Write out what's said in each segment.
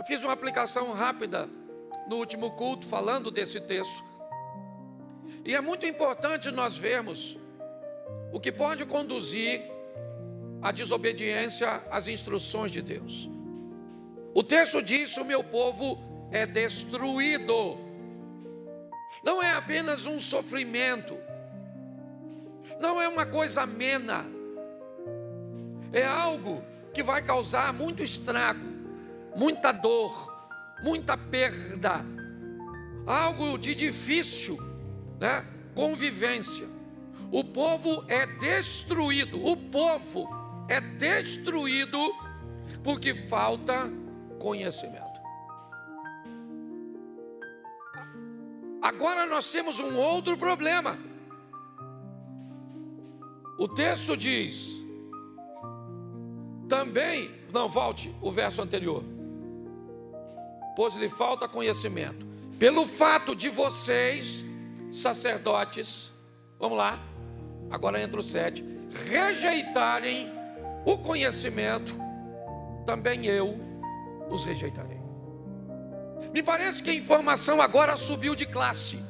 Eu fiz uma aplicação rápida no último culto falando desse texto. E é muito importante nós vermos o que pode conduzir à desobediência às instruções de Deus. O texto diz: o meu povo é destruído. Não é apenas um sofrimento, não é uma coisa amena, é algo que vai causar muito estrago, muita dor, muita perda, algo de difícil, convivência. O povo é destruído, porque falta conhecimento. Agora nós temos um outro problema. O texto diz também, volte o verso anterior. Pois lhe falta conhecimento, pelo fato de vocês, sacerdotes, vamos lá, agora entra o 7, rejeitarem o conhecimento, também eu os rejeitarei. Me parece que a informação agora subiu de classe.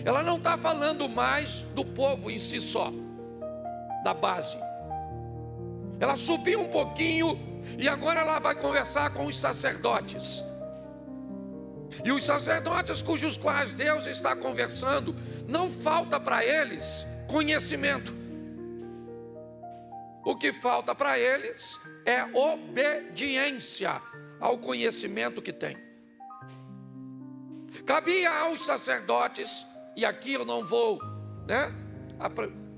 Ela não está falando mais do povo em si só, da base. Ela subiu um pouquinho e agora ela vai conversar com os sacerdotes. E os sacerdotes cujos quais Deus está conversando, não falta para eles conhecimento. O que falta para eles é obediência ao conhecimento que tem. Cabia aos sacerdotes, e aqui eu não vou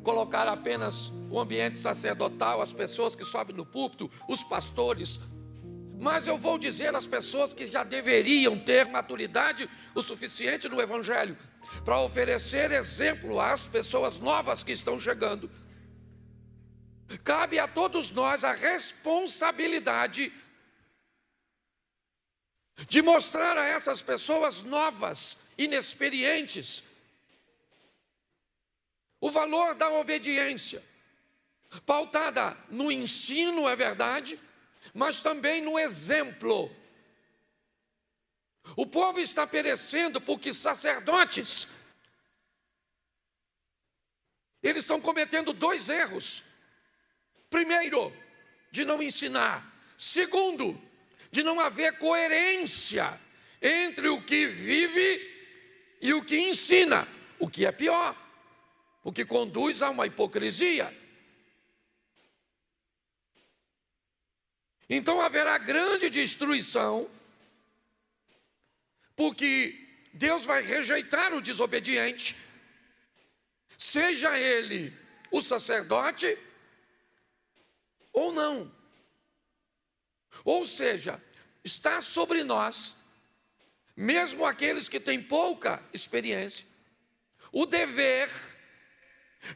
colocar apenas o ambiente sacerdotal, as pessoas que sobem no púlpito, os pastores, mas eu vou dizer às pessoas que já deveriam ter maturidade o suficiente no Evangelho para oferecer exemplo às pessoas novas que estão chegando. Cabe a todos nós a responsabilidade de mostrar a essas pessoas novas, inexperientes, o valor da obediência, pautada no ensino, é verdade, mas também no exemplo. O povo está perecendo porque sacerdotes, eles estão cometendo 2 erros. Primeiro, de não ensinar. Segundo, de não haver coerência entre o que vive e o que ensina, o que é pior, o que conduz a uma hipocrisia. Então haverá grande destruição, porque Deus vai rejeitar o desobediente, seja ele o sacerdote ou não. Ou seja, está sobre nós, mesmo aqueles que têm pouca experiência, o dever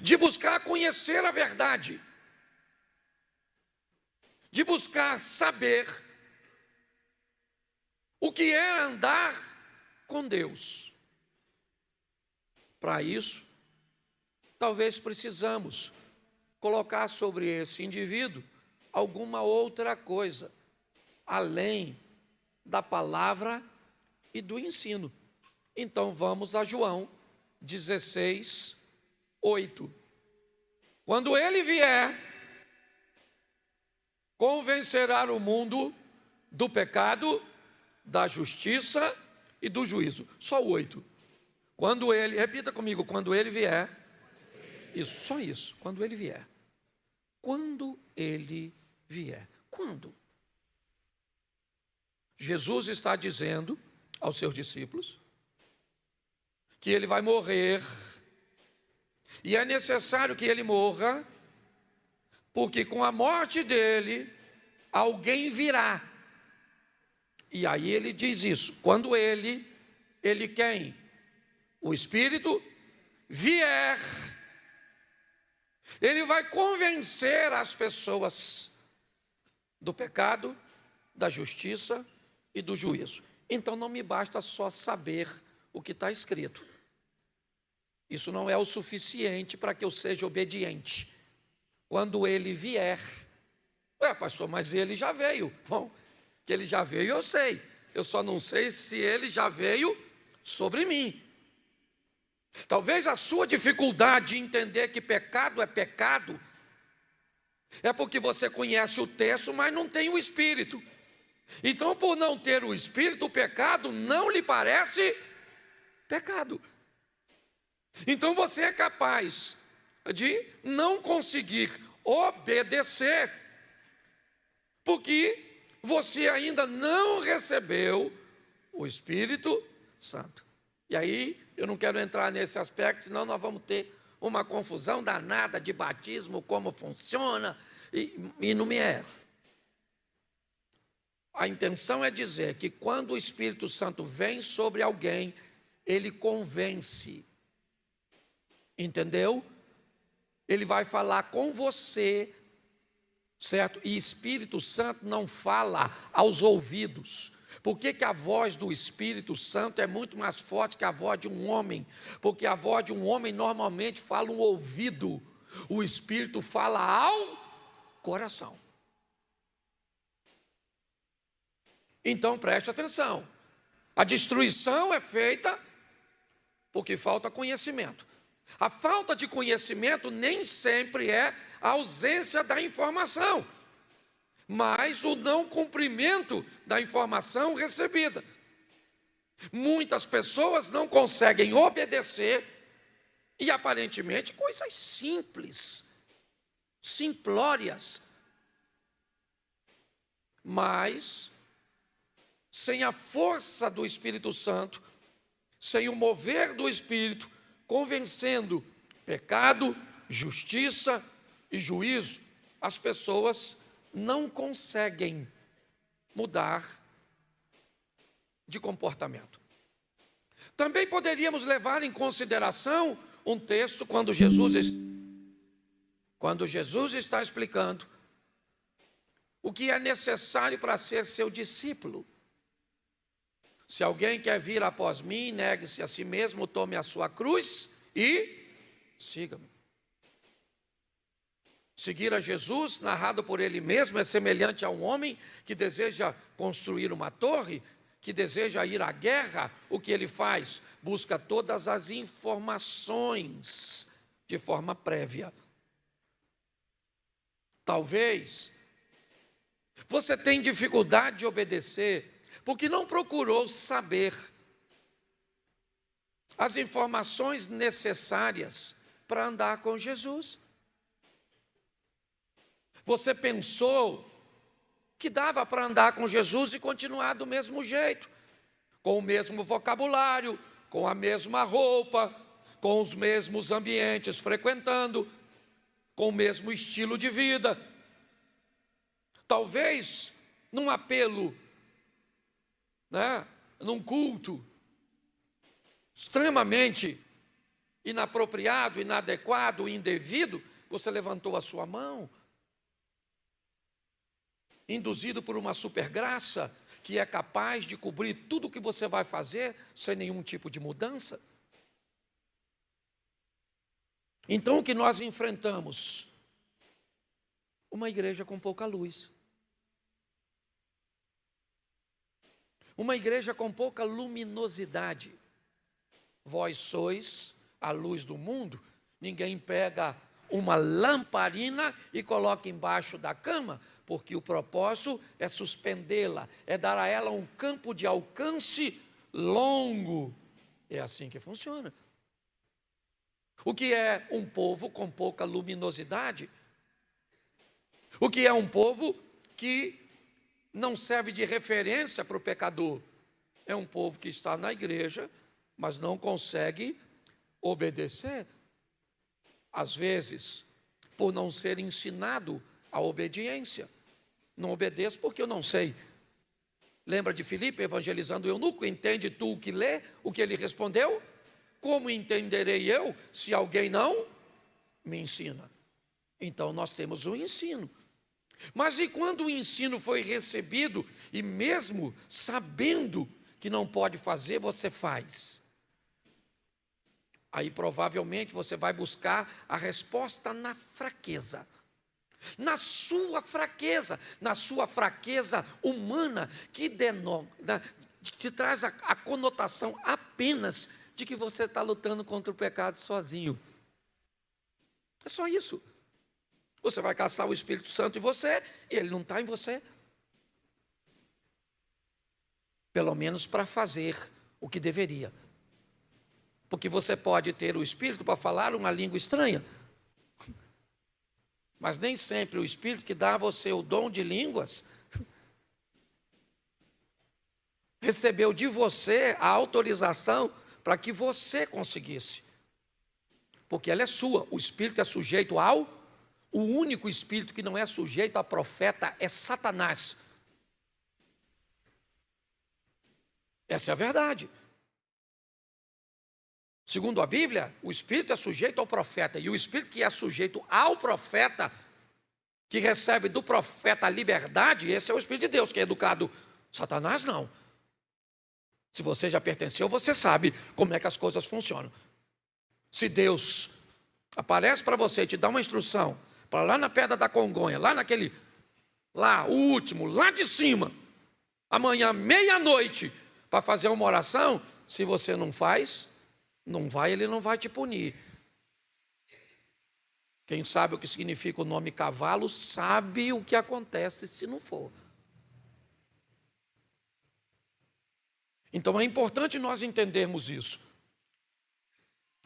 de buscar conhecer a verdade, de buscar saber o que é andar com Deus. Para isso, talvez precisamos colocar sobre esse indivíduo alguma outra coisa, além da palavra e do ensino. Então vamos a João 16, 8. Quando ele vier, convencerá o mundo do pecado, da justiça e do juízo. Só o 8. Quando ele, repita comigo, quando ele vier. Isso, só isso, quando ele vier. Quando ele vier. Quando? Jesus está dizendo aos seus discípulos que ele vai morrer, e é necessário que ele morra, porque com a morte dele, alguém virá. E aí ele diz isso, quando ele quem? O Espírito vier, ele vai convencer as pessoas do pecado, da justiça e do juízo. Então não me basta só saber o que está escrito. Isso não é o suficiente para que eu seja obediente. Quando ele vier, pastor, mas ele já veio. Bom, Que ele já veio, eu sei. Eu só não sei se ele já veio sobre mim. Talvez a sua dificuldade de entender que pecado é porque você conhece o texto, mas não tem o Espírito. Então, por não ter o Espírito, o pecado não lhe parece pecado. Então você é capaz de não conseguir obedecer, porque você ainda não recebeu o Espírito Santo. E aí, eu não quero entrar nesse aspecto, senão nós vamos ter uma confusão danada de batismo, como funciona, e não me é essa. A intenção é dizer que quando o Espírito Santo vem sobre alguém, ele convence. Entendeu? Ele vai falar com você, certo? E Espírito Santo não fala aos ouvidos. Por que que a voz do Espírito Santo é muito mais forte que a voz de um homem? Porque a voz de um homem normalmente fala um ouvido. O Espírito fala ao coração. Então preste atenção. A destruição é feita porque falta conhecimento. A falta de conhecimento nem sempre é a ausência da informação, mas o não cumprimento da informação recebida. Muitas pessoas não conseguem obedecer e aparentemente coisas simples, simplórias, mas sem a força do Espírito Santo, sem o mover do Espírito, convencendo pecado, justiça e juízo, as pessoas não conseguem mudar de comportamento. Também poderíamos levar em consideração um texto quando Jesus está explicando o que é necessário para ser seu discípulo. Se alguém quer vir após mim, negue-se a si mesmo, tome a sua cruz e siga-me. Seguir a Jesus, narrado por ele mesmo, é semelhante a um homem que deseja construir uma torre, que deseja ir à guerra. O que ele faz? Busca todas as informações de forma prévia. Talvez você tenha dificuldade de obedecer, porque não procurou saber as informações necessárias para andar com Jesus. Você pensou que dava para andar com Jesus e continuar do mesmo jeito, com o mesmo vocabulário, com a mesma roupa, com os mesmos ambientes frequentando, com o mesmo estilo de vida. Talvez num apelo, num culto extremamente inapropriado, inadequado, indevido, você levantou a sua mão, induzido por uma supergraça que é capaz de cobrir tudo o que você vai fazer sem nenhum tipo de mudança. Então o que nós enfrentamos? Uma igreja com pouca luz. Uma igreja com pouca luminosidade. Vós sois a luz do mundo. Ninguém pega uma lamparina e coloca embaixo da cama, porque o propósito é suspendê-la, é dar a ela um campo de alcance longo. É assim que funciona. O que é um povo com pouca luminosidade? O que é um povo que não serve de referência para o pecador? É um povo que está na igreja, mas não consegue obedecer. Às vezes, por não ser ensinado a obediência. Não obedeço porque eu não sei. Lembra de Filipe evangelizando o eunuco? Entende tu o que lê? O que ele respondeu? Como entenderei eu se alguém não me ensina? Então nós temos o ensino. Mas e quando o ensino foi recebido e mesmo sabendo que não pode fazer, você faz? Aí provavelmente você vai buscar a resposta na fraqueza. na sua fraqueza humana, que te traz a conotação apenas de que você está lutando contra o pecado sozinho. É só isso. Você vai caçar o Espírito Santo em você e ele não está em você. Pelo menos para fazer o que deveria. Porque você pode ter o Espírito para falar uma língua estranha, mas nem sempre o Espírito que dá a você o dom de línguas recebeu de você a autorização para que você conseguisse. Porque ela é sua. O Espírito é sujeito o único Espírito que não é sujeito a profeta é Satanás. Essa é a verdade. Segundo a Bíblia, o Espírito é sujeito ao profeta. E o Espírito que é sujeito ao profeta, que recebe do profeta a liberdade, esse é o Espírito de Deus, que é educado. Satanás não. Se você já pertenceu, você sabe como é que as coisas funcionam. Se Deus aparece para você e te dá uma instrução, para lá na Pedra da Congonha, lá, o último, lá de cima, amanhã, meia-noite, para fazer uma oração, se você não faz, ele não vai te punir. Quem sabe o que significa o nome cavalo, sabe o que acontece se não for. Então é importante nós entendermos isso.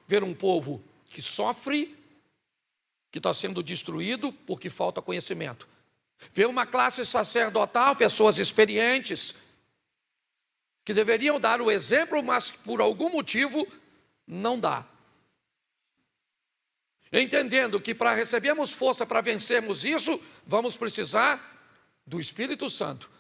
Ver um povo que sofre, que está sendo destruído porque falta conhecimento. Ver uma classe sacerdotal, pessoas experientes, que deveriam dar o exemplo, mas por algum motivo não dá. Entendendo que para recebermos força para vencermos isso, vamos precisar do Espírito Santo.